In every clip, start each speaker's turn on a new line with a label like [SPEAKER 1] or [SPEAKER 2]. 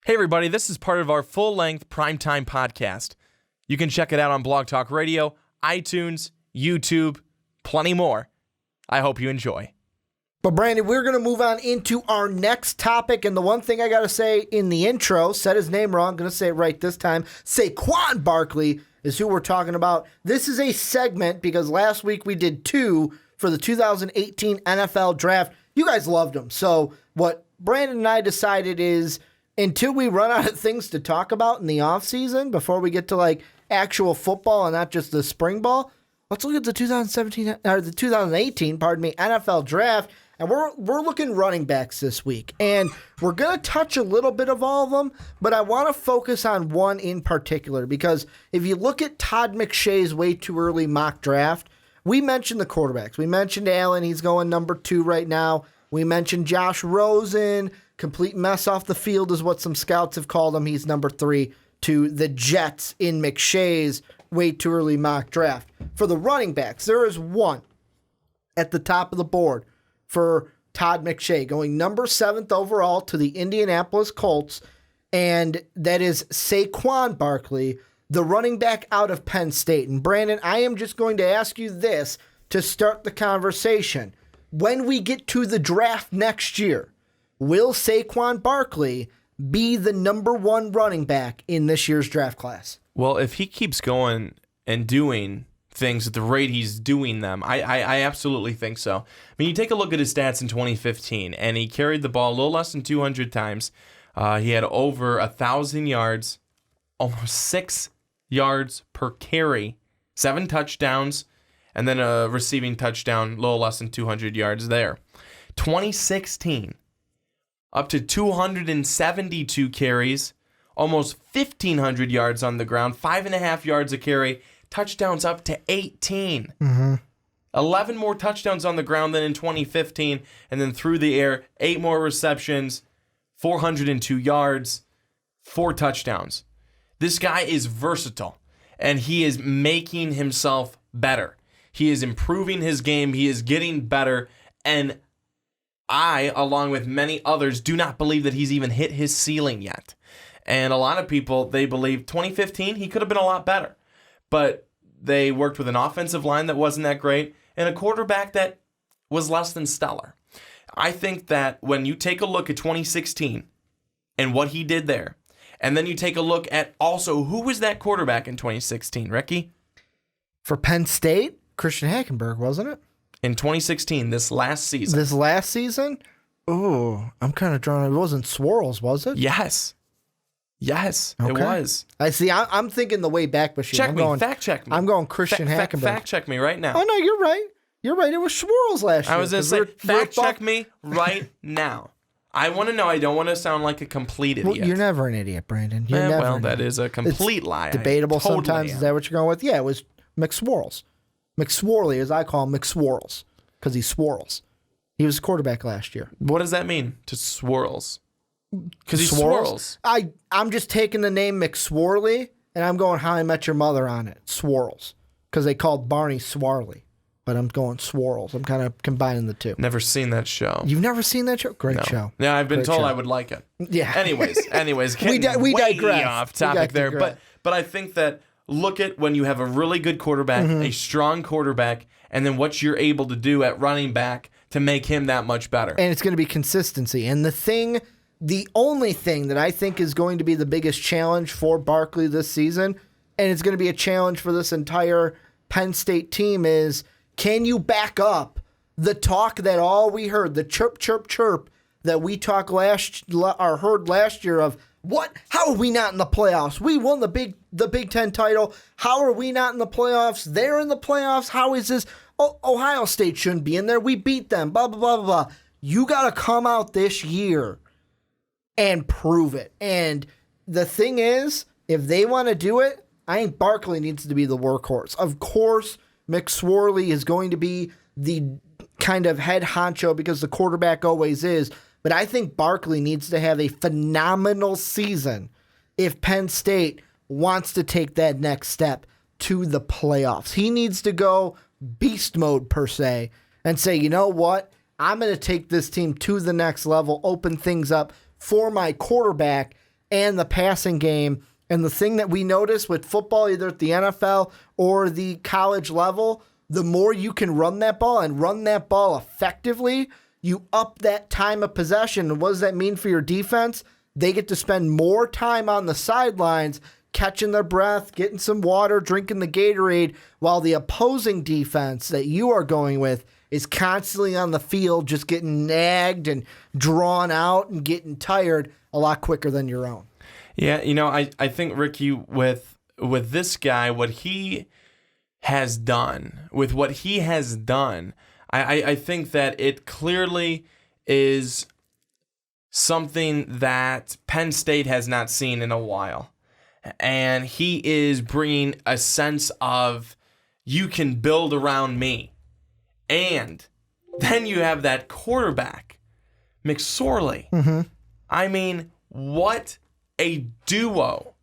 [SPEAKER 1] Hey everybody, this is part of our full-length primetime podcast. You can check it out on Blog Talk Radio, iTunes, YouTube, plenty more. I hope you enjoy.
[SPEAKER 2] But Brandon, we're going to move on into our next topic, and the one thing I got to say in the intro, said his name wrong, going to say it right this time, Saquon Barkley is who we're talking about. This is a segment because last week we did 2 for the 2018 NFL Draft. You guys loved them. So what Brandon and I decided is, until we run out of things to talk about in the offseason, before we get to like actual football and not just the spring ball, let's look at the 2018 NFL Draft, and we're looking running backs this week. And we're going to touch a little bit of all of them, but I want to focus on one in particular, because if you look at Todd McShay's way too early mock draft, we mentioned the quarterbacks. We mentioned Allen, he's going number 2 right now. We mentioned Josh Rosen, complete mess off the field is what some scouts have called him. He's number 3 to the Jets in McShay's way too early mock draft. For the running backs, there is one at the top of the board for Todd McShay, going number 7th overall to the Indianapolis Colts, and that is Saquon Barkley, the running back out of Penn State. And Brandon, I am just going to ask you this to start the conversation. When we get to the draft next year, will Saquon Barkley be the number 1 running back in this year's draft class?
[SPEAKER 1] Well, if he keeps going and doing things at the rate he's doing them, I absolutely think so. I mean, you take a look at his stats in 2015, and he carried the ball a little less than 200 times. He had over 1,000 yards, almost 6 yards per carry, 7 touchdowns, and then a receiving touchdown, a little less than 200 yards there. 2016, up to 272 carries, almost 1,500 yards on the ground, 5.5 yards a carry, touchdowns up to 18. 11 more touchdowns on the ground than in 2015, and then through the air, 8 more receptions, 402 yards, 4 touchdowns. This guy is versatile, and he is making himself better. He is improving his game. He is getting better, and I, along with many others, do not believe that he's even hit his ceiling yet. And a lot of people, they believe 2015, he could have been a lot better. But they worked with an offensive line that wasn't that great and a quarterback that was less than stellar. I think that when you take a look at 2016 and what he did there, and then you take a look at also who was that quarterback in 2016, Ricky?
[SPEAKER 2] For Penn State, Christian Hackenberg, wasn't it?
[SPEAKER 1] In 2016, this last season.
[SPEAKER 2] This last season? Oh, I'm kind of drawn. It wasn't Swirls, was it?
[SPEAKER 1] Yes. Yes,
[SPEAKER 2] okay.
[SPEAKER 1] It was.
[SPEAKER 2] I see. I'm thinking the way back machine.
[SPEAKER 1] Fact check me.
[SPEAKER 2] I'm going Christian Hackenberg.
[SPEAKER 1] Fact check me right now.
[SPEAKER 2] Oh, no, you're right. You're right. It was Swirls last year.
[SPEAKER 1] I was going to say, fact check me right now. I want to know. I don't want to sound like a complete idiot.
[SPEAKER 2] Well, you're never an idiot, Brandon. You're never
[SPEAKER 1] well, that is a complete lie.
[SPEAKER 2] Debatable sometimes. Is that what you're going with? Yeah, it was McSwirls. McSworley, as I call him, McSwirls, because he swirls. He was a quarterback last year.
[SPEAKER 1] What does that mean, to swirls? Because he swirls.
[SPEAKER 2] I'm just taking the name McSworley, and I'm going How I Met Your Mother on it. Swirls. Because they called Barney Swarley. But I'm going swirls. I'm kind of combining the two.
[SPEAKER 1] Never seen that show.
[SPEAKER 2] You've never seen that show? Great show.
[SPEAKER 1] Yeah, I've been
[SPEAKER 2] Great
[SPEAKER 1] told
[SPEAKER 2] show.
[SPEAKER 1] I would like it.
[SPEAKER 2] Yeah.
[SPEAKER 1] Anyways,
[SPEAKER 2] we digress.
[SPEAKER 1] Off topic there. But I think that look at when you have a really good quarterback, a strong quarterback, and then what you're able to do at running back to make him that much better.
[SPEAKER 2] And it's going to be consistency. And the only thing that I think is going to be the biggest challenge for Barkley this season, and it's going to be a challenge for this entire Penn State team, is can you back up the talk that all we heard, the chirp, chirp, chirp that we heard last year of, what? How are we not in the playoffs? We won the Big Ten title. How are we not in the playoffs? They're in the playoffs. How is this? Ohio State shouldn't be in there. We beat them. Blah, blah, blah, blah, blah. You got to come out this year and prove it. And the thing is, if they want to do it, I think Barkley needs to be the workhorse. Of course, McSworley is going to be the kind of head honcho because the quarterback always is. But I think Barkley needs to have a phenomenal season if Penn State wants to take that next step to the playoffs. He needs to go beast mode, per se, and say, you know what? I'm going to take this team to the next level, open things up for my quarterback, and the passing game. And the thing that we notice with football, either at the NFL or the college level, the more you can run that ball and run that ball effectively, you up that time of possession. And what does that mean for your defense? They get to spend more time on the sidelines catching their breath, getting some water, drinking the Gatorade, while the opposing defense that you are going with is constantly on the field just getting nagged and drawn out and getting tired a lot quicker than your own.
[SPEAKER 1] Yeah, I think, Ricky, with this guy, what he has done, I think that it clearly is something that Penn State has not seen in a while. And he is bringing a sense of, you can build around me. And then you have that quarterback, McSorley.
[SPEAKER 2] Mm-hmm.
[SPEAKER 1] I mean, what a duo.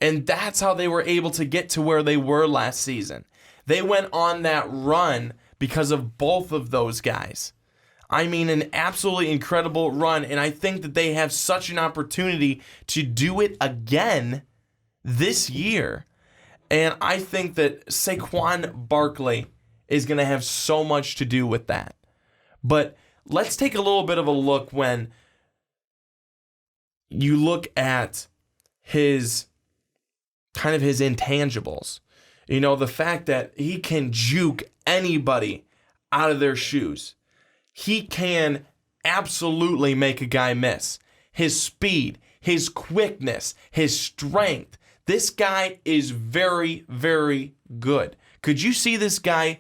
[SPEAKER 1] And that's how they were able to get to where they were last season. They went on that run because of both of those guys. I mean, an absolutely incredible run, and I think that they have such an opportunity to do it again this year. And I think that Saquon Barkley is going to have so much to do with that. But let's take a little bit of a look when you look at his intangibles. The fact that he can juke anybody out of their shoes. He can absolutely make a guy miss. His speed, his quickness, his strength. This guy is very, very good. Could you see this guy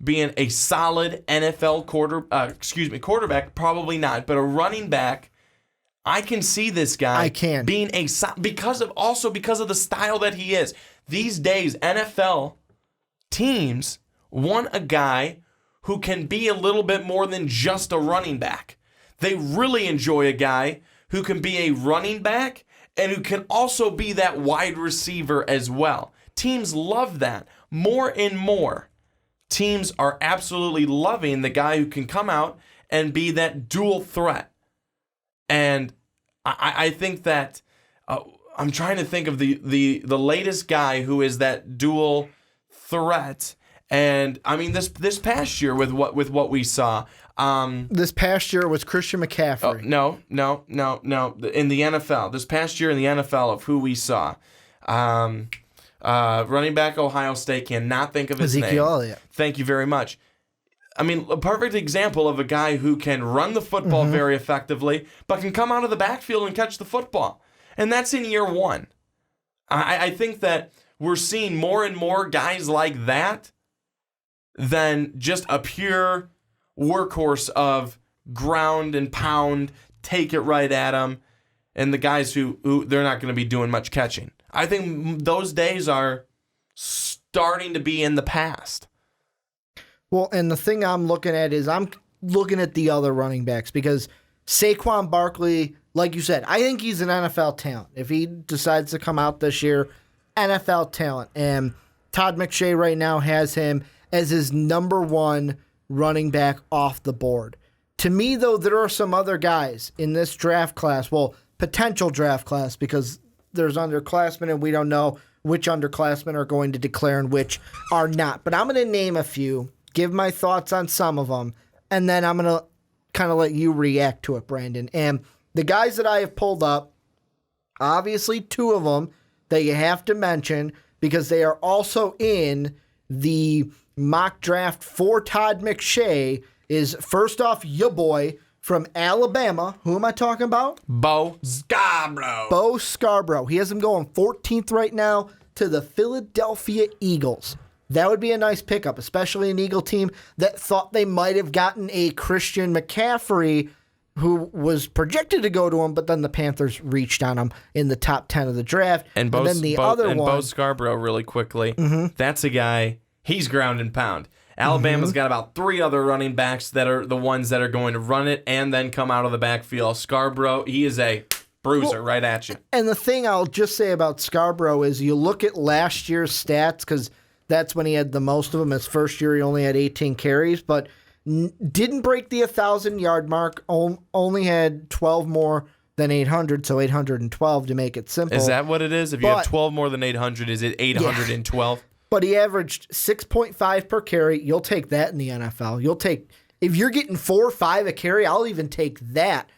[SPEAKER 1] being a solid NFL quarterback? Probably not, but a running back. I can see this guy being because of the style that he is. These days, NFL teams want a guy who can be a little bit more than just a running back. They really enjoy a guy who can be a running back and who can also be that wide receiver as well. Teams love that. More and more teams are absolutely loving the guy who can come out and be that dual threat. And I think that I'm trying to think of the latest guy who is that dual threat. And I mean, this past year with what we saw,
[SPEAKER 2] this past year was Christian McCaffrey.
[SPEAKER 1] No. In the NFL, this past year in the NFL, of who we saw, running back Ohio State, cannot think of his name.
[SPEAKER 2] Ezekiel Elliott.
[SPEAKER 1] Thank you very much. I mean, a perfect example of a guy who can run the football very effectively, but can come out of the backfield and catch the football. And that's in year one. I think that we're seeing more and more guys like that than just a pure workhorse of ground and pound, take it right at them, and the guys who they're not going to be doing much catching. I think those days are starting to be in the past.
[SPEAKER 2] Well, and the thing I'm looking at is I'm looking at the other running backs because Saquon Barkley, like you said, I think he's an NFL talent. If he decides to come out this year, NFL talent. And Todd McShay right now has him as his number one running back off the board. To me, though, there are some other guys in this draft class, well, potential draft class, because there's underclassmen and we don't know which underclassmen are going to declare and which are not. But I'm going to name a few, give my thoughts on some of them, and then I'm going to kind of let you react to it, Brandon. And the guys that I have pulled up, obviously two of them that you have to mention because they are also in the mock draft for Todd McShay is, first off, your boy from Alabama. Who am I talking about?
[SPEAKER 1] Bo Scarborough.
[SPEAKER 2] Bo Scarborough. He has him going 14th right now to the Philadelphia Eagles. That would be a nice pickup, especially an Eagle team that thought they might have gotten a Christian McCaffrey who was projected to go to him, but then the Panthers reached on him in the top 10 of the draft.
[SPEAKER 1] And
[SPEAKER 2] Bo
[SPEAKER 1] Scarborough, really quickly, that's a guy, he's ground and pound. Alabama's got about three other running backs that are the ones that are going to run it and then come out of the backfield. Scarborough, he is a bruiser right at you. And
[SPEAKER 2] the thing I'll just say about Scarborough is you look at last year's stats, because that's when he had the most of them. His first year, he only had 18 carries, but didn't break the 1,000-yard mark, only had 12 more than 800, so 812 to make it simple.
[SPEAKER 1] Is that what it is? If you have 12 more than 800, is it 812?
[SPEAKER 2] But he averaged 6.5 per carry. You'll take that in the NFL. If you're getting 4 or 5 a carry, I'll even take that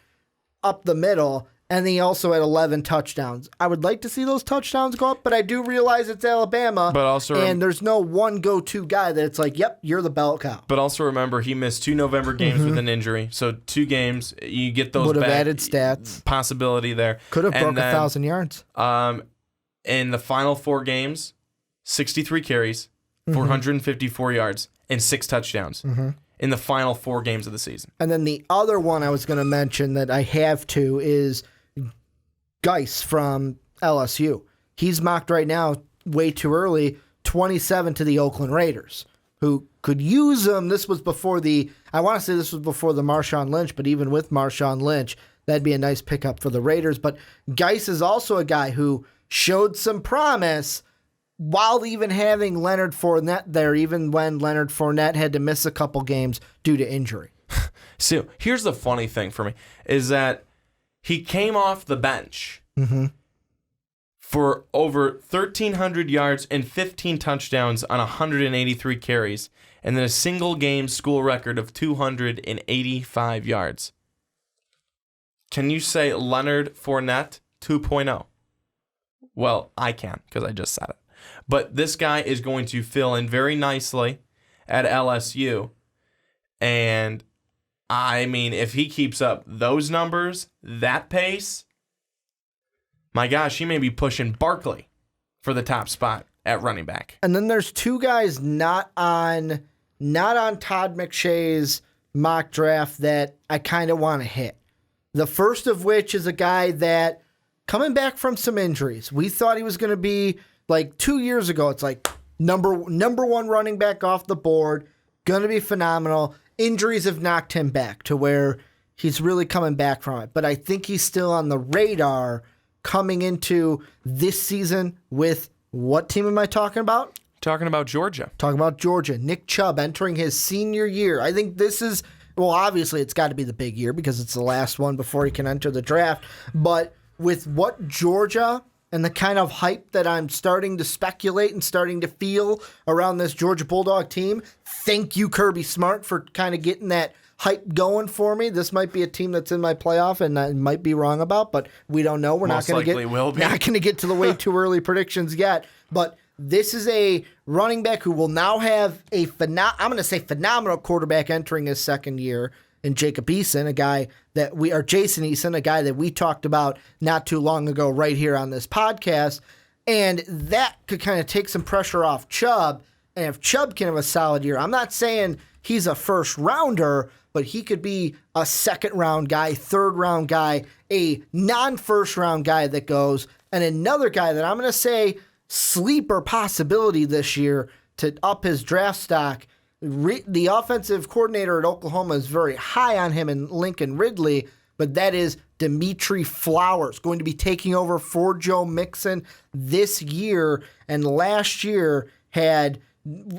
[SPEAKER 2] up the middle. And he also had 11 touchdowns. I would like to see those touchdowns go up, but I do realize it's Alabama.
[SPEAKER 1] But also,
[SPEAKER 2] and there's no one go-to guy that it's like, yep, you're the bell cow.
[SPEAKER 1] But also remember, he missed 2 November games with an injury. So 2 games, you get those
[SPEAKER 2] would
[SPEAKER 1] back.
[SPEAKER 2] Would have added stats.
[SPEAKER 1] Possibility there.
[SPEAKER 2] Could have broke 1,000 yards.
[SPEAKER 1] In the final 4 games, 63 carries, 454 yards, and 6 touchdowns. In the final 4 games of the season.
[SPEAKER 2] And then the other one I was going to mention that I have to is Geis from LSU. He's mocked right now way too early, 27 to the Oakland Raiders, who could use him. This was before I want to say this was before the Marshawn Lynch, but even with Marshawn Lynch, that'd be a nice pickup for the Raiders. But Geis is also a guy who showed some promise while even having Leonard Fournette there, even when Leonard Fournette had to miss a couple games due to injury.
[SPEAKER 1] So here's the funny thing for me, is that he came off the bench for over 1,300 yards and 15 touchdowns on 183 carries, and then a single game school record of 285 yards. Can you say Leonard Fournette 2.0? Well, I can, because I just said it. But this guy is going to fill in very nicely at LSU. And, I mean, if he keeps up those numbers, that pace, my gosh, he may be pushing Barkley for the top spot at running back.
[SPEAKER 2] And then there's 2 guys not on Todd McShay's mock draft that I kind of want to hit. The first of which is a guy that, coming back from some injuries, we thought he was going to be, like 2 years ago, it's like number 1 running back off the board, going to be phenomenal. Injuries have knocked him back to where he's really coming back from it. But I think he's still on the radar coming into this season with, what team am I talking about?
[SPEAKER 1] Talking about Georgia.
[SPEAKER 2] Talking about Georgia. Nick Chubb entering his senior year. I think this is, well, obviously it's got to be the big year because it's the last one before he can enter the draft. But with what Georgia and the kind of hype that I'm starting to speculate and starting to feel around this Georgia Bulldog team, thank you, Kirby Smart, for kind of getting that hype going for me. This might be a team that's in my playoff, and I might be wrong about, but we don't know. We're not going to get to the way too early predictions yet. But this is a running back who will now have a phenomenal quarterback entering his second year in Jacob Eason, Jason Eason, a guy that we talked about not too long ago right here on this podcast. And that could kind of take some pressure off Chubb. And if Chubb can have a solid year, I'm not saying he's a first rounder, but he could be a second round guy, third round guy, a non-first round guy that goes, and another guy that I'm going to say sleeper possibility this year to up his draft stock. The offensive coordinator at Oklahoma is very high on him and Lincoln Ridley, but that is Dimitri Flowers, going to be taking over for Joe Mixon this year, and last year had,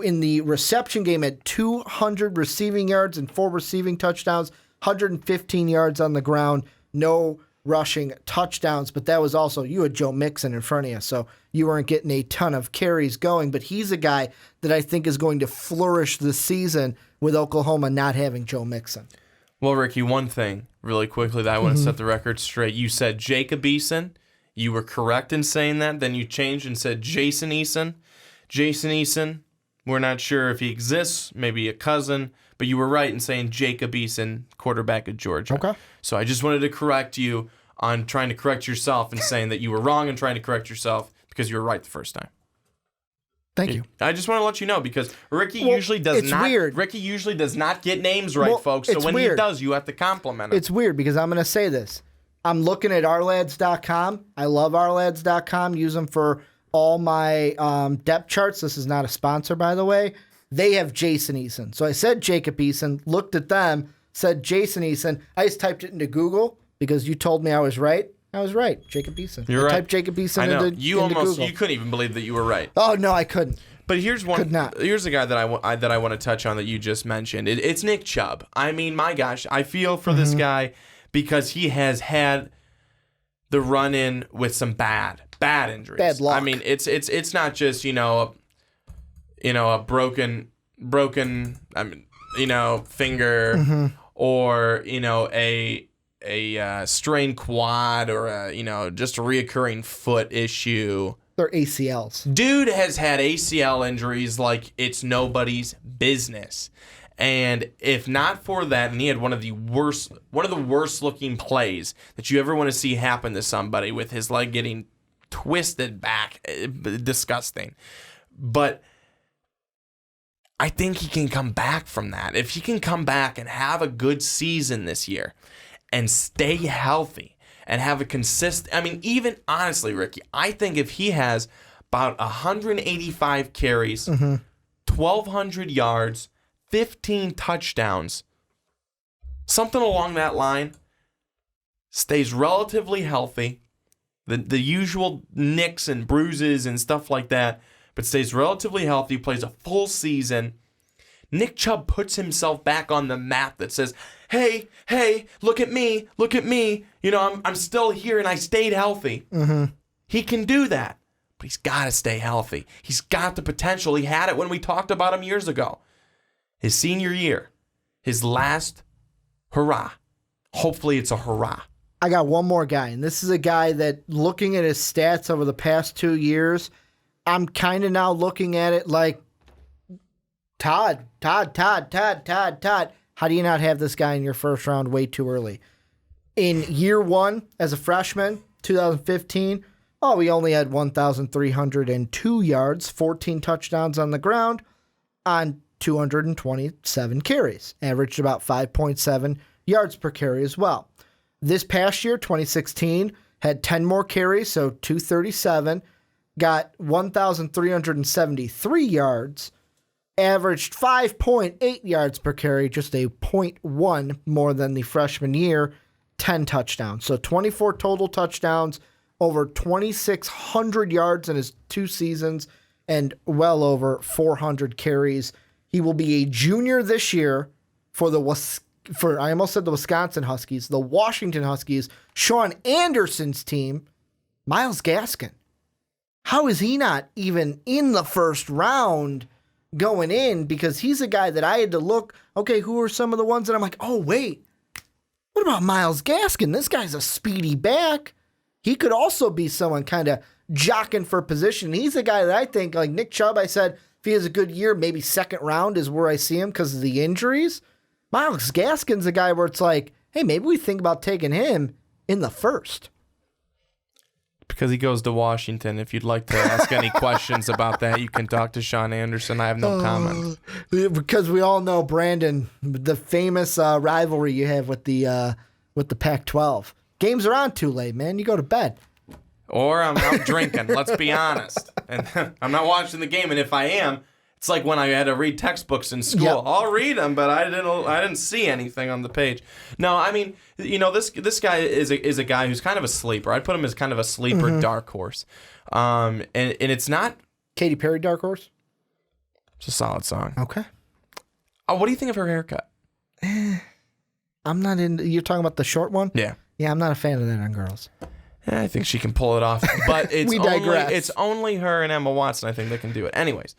[SPEAKER 2] in the reception game, at 200 receiving yards and 4 receiving touchdowns, 115 yards on the ground, no rushing touchdowns, but that was also, you had Joe Mixon in front of you, so you weren't getting a ton of carries going, but he's a guy that I think is going to flourish this season with Oklahoma not having Joe Mixon.
[SPEAKER 1] Well, Ricky, one thing really quickly that I want to set the record straight. You said Jacob Eason. You were correct in saying that. Then you changed and said Jason Eason. Jason Eason, we're not sure if he exists, maybe a cousin, but you were right in saying Jacob Eason, quarterback at Georgia.
[SPEAKER 2] Okay.
[SPEAKER 1] So I just wanted to correct you on trying to correct yourself and saying that you were wrong and trying to correct yourself because you were right the first time.
[SPEAKER 2] Thank you.
[SPEAKER 1] I just want to let you know because Ricky usually does not.
[SPEAKER 2] Weird.
[SPEAKER 1] Ricky usually does not get names right, folks. So when he does, you have to compliment him.
[SPEAKER 2] It's weird because I'm going to say this. I'm looking at ourlads.com. I love ourlads.com. Use them for all my depth charts. This is not a sponsor, by the way. They have Jason Eason. So I said Jacob Eason, looked at them, said Jason Eason. I just typed it into Google because you told me I was right. I was right. Jacob Eason.
[SPEAKER 1] You're right.
[SPEAKER 2] Typed Jacob Eason into Google.
[SPEAKER 1] You couldn't even believe that you were right.
[SPEAKER 2] Oh, no, I couldn't.
[SPEAKER 1] But here's one.
[SPEAKER 2] Could not.
[SPEAKER 1] Here's a guy that I want to touch on that you just mentioned. It's Nick Chubb. I mean, my gosh, I feel for this guy because he has had the run-in with some bad injuries.
[SPEAKER 2] Bad luck.
[SPEAKER 1] I mean, it's not just, a broken finger or, a strained quad or just a reoccurring foot issue.
[SPEAKER 2] They're ACLs.
[SPEAKER 1] Dude has had ACL injuries like it's nobody's business. And if not for that, and he had one of the worst looking plays that you ever want to see happen to somebody with his leg getting twisted back. Disgusting. But I think he can come back from that. If he can come back and have a good season this year and stay healthy and have a even honestly, Ricky, I think if he has about 185 carries, 1,200 yards, 15 touchdowns, something along that line, stays relatively healthy, the usual nicks and bruises and stuff like that, but stays relatively healthy, plays a full season, Nick Chubb puts himself back on the map that says, hey, look at me, I'm still here and I stayed healthy. He can do that, but he's got to stay healthy. He's got the potential. He had it when we talked about him years ago. His senior year, his last hurrah. Hopefully it's a hurrah.
[SPEAKER 2] I got one more guy, and this is a guy that, looking at his stats over the past 2 years, I'm kind of now looking at it like, Todd. How do you not have this guy in your first round way too early? In year one, as a freshman, 2015, we only had 1,302 yards, 14 touchdowns on the ground on 227 carries, averaged about 5.7 yards per carry as well. This past year, 2016, had 10 more carries, so 237, got 1,373 yards, averaged 5.8 yards per carry, just a 0.1 more than the freshman year, 10 touchdowns. So 24 total touchdowns, over 2,600 yards in his 2 seasons, and well over 400 carries. He will be a junior this year for I almost said the Wisconsin Huskies, the Washington Huskies, Sean Anderson's team, Myles Gaskin. How is he not even in the first round going in? Because he's a guy that I had to look, okay, who are some of the ones that I'm like, oh, wait, what about Myles Gaskin? This guy's a speedy back. He could also be someone kind of jockeying for position. He's a guy that I think, like Nick Chubb, I said, if he has a good year, maybe second round is where I see him because of the injuries. Myles Gaskin's a guy where it's like, hey, maybe we think about taking him in the first.
[SPEAKER 1] Because he goes to Washington. If you'd like to ask any questions about that, you can talk to Sean Anderson. I have no comment.
[SPEAKER 2] Because we all know, Brandon, the famous rivalry you have with the Pac-12. Games are on too late, man. You go to bed.
[SPEAKER 1] Or I'm out drinking, let's be honest. And I'm not watching the game, and if I am, it's like when I had to read textbooks in school. Yep. I'll read them, but I didn't see anything on the page. No, I mean, this guy is a guy who's kind of a sleeper. I'd put him as kind of a sleeper dark horse. And it's not
[SPEAKER 2] Katy Perry dark horse?
[SPEAKER 1] It's a solid song.
[SPEAKER 2] Okay.
[SPEAKER 1] What do you think of her haircut?
[SPEAKER 2] I'm not in. You're talking about the short one?
[SPEAKER 1] Yeah.
[SPEAKER 2] Yeah, I'm not a fan of that on girls.
[SPEAKER 1] I think she can pull it off, but it's
[SPEAKER 2] We digress.
[SPEAKER 1] It's only her and Emma Watson, I think, that can do it. Anyways,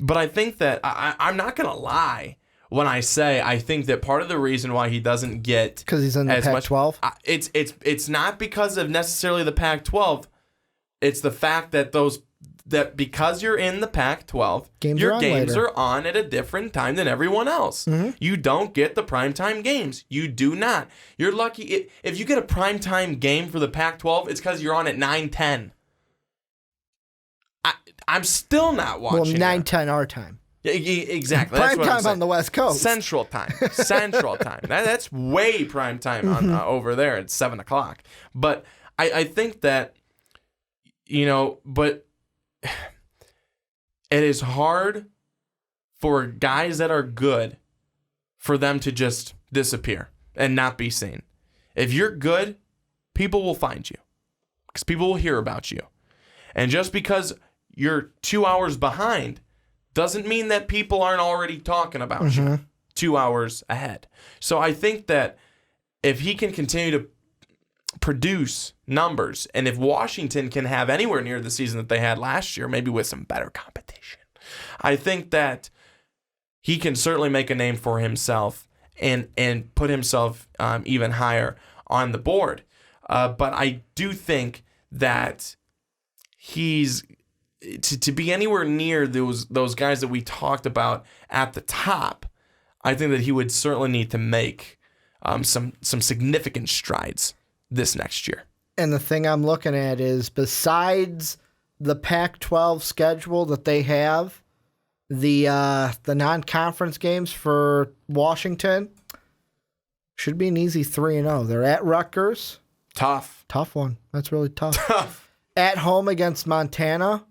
[SPEAKER 1] but I think that I'm not gonna lie when I say I think that part of the reason why he doesn't get
[SPEAKER 2] because he's in the Pac-12.
[SPEAKER 1] It's not because of necessarily the Pac-12. It's the fact that because you're in the Pac-12, your games are on at a different time than everyone else. Mm-hmm. You don't get the primetime games. You do not. You're lucky if you get a primetime game for the Pac-12, it's because you're on at 9:10. I'm still not watching.
[SPEAKER 2] Well, 9:10 our time.
[SPEAKER 1] Exactly.
[SPEAKER 2] Prime time on the West Coast.
[SPEAKER 1] Central time. That's way prime time on, over there at 7 o'clock. But I think that, but it is hard for guys that are good for them to just disappear and not be seen. If you're good, people will find you because people will hear about you. And just because you're 2 hours behind doesn't mean that people aren't already talking about you 2 hours ahead. So I think that if he can continue to produce numbers, and if Washington can have anywhere near the season that they had last year, maybe with some better competition, I think that he can certainly make a name for himself and put himself even higher on the board. But I do think that he's to be anywhere near those guys that we talked about at the top. I think that he would certainly need to make some significant strides this next year.
[SPEAKER 2] And the thing I'm looking at is, besides the Pac-12 schedule that they have, the non-conference games for Washington should be an easy 3-0. They're at Rutgers.
[SPEAKER 1] Tough
[SPEAKER 2] one. That's really tough. At home against Montana.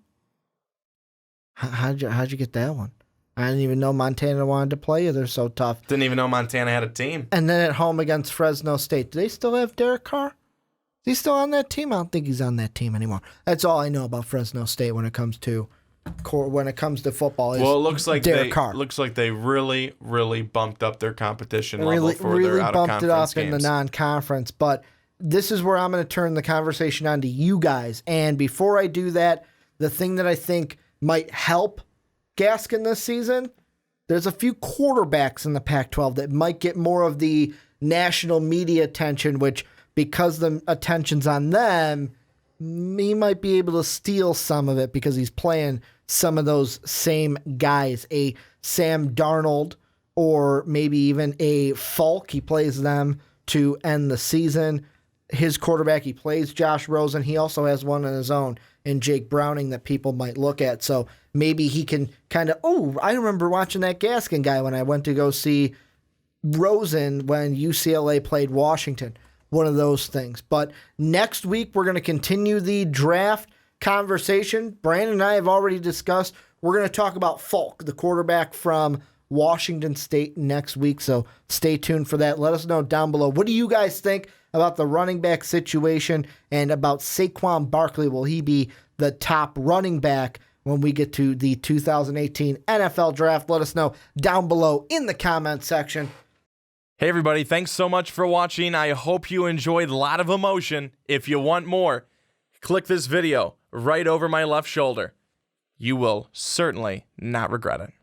[SPEAKER 2] How'd you get that one? I didn't even know Montana wanted to play you. They're so tough.
[SPEAKER 1] Didn't even know Montana had a team.
[SPEAKER 2] And then at home against Fresno State. Do they still have Derek Carr? Is he still on that team? I don't think he's on that team anymore. That's all I know about Fresno State when it comes to football.
[SPEAKER 1] Well, it looks like
[SPEAKER 2] Derek Carr.
[SPEAKER 1] Looks like they really, really bumped up their competition level for
[SPEAKER 2] really
[SPEAKER 1] their out of
[SPEAKER 2] bumped it up
[SPEAKER 1] games.
[SPEAKER 2] in the non-conference. But this is where I'm going to turn the conversation on to you guys. And before I do that, the thing that I think might help Gaskin this season, there's a few quarterbacks in the Pac-12 that might get more of the national media attention, which, because the attention's on them, he might be able to steal some of it because he's playing some of those same guys. A Sam Darnold or maybe even a Falk. He plays them to end the season. His quarterback, he plays Josh Rosen. He also has one on his own in Jake Browning that people might look at. So maybe he can kind of, I remember watching that Gaskin guy when I went to go see Rosen when UCLA played Washington. One of those things. But next week, we're going to continue the draft conversation. Brandon and I have already discussed. We're going to talk about Falk, the quarterback from Washington State, next week. So stay tuned for that. Let us know down below. What do you guys think about the running back situation and about Saquon Barkley? Will he be the top running back when we get to the 2018 NFL Draft? Let us know down below in the comment section.
[SPEAKER 1] Hey everybody, thanks so much for watching. I hope you enjoyed a lot of emotion. If you want more, click this video right over my left shoulder. You will certainly not regret it.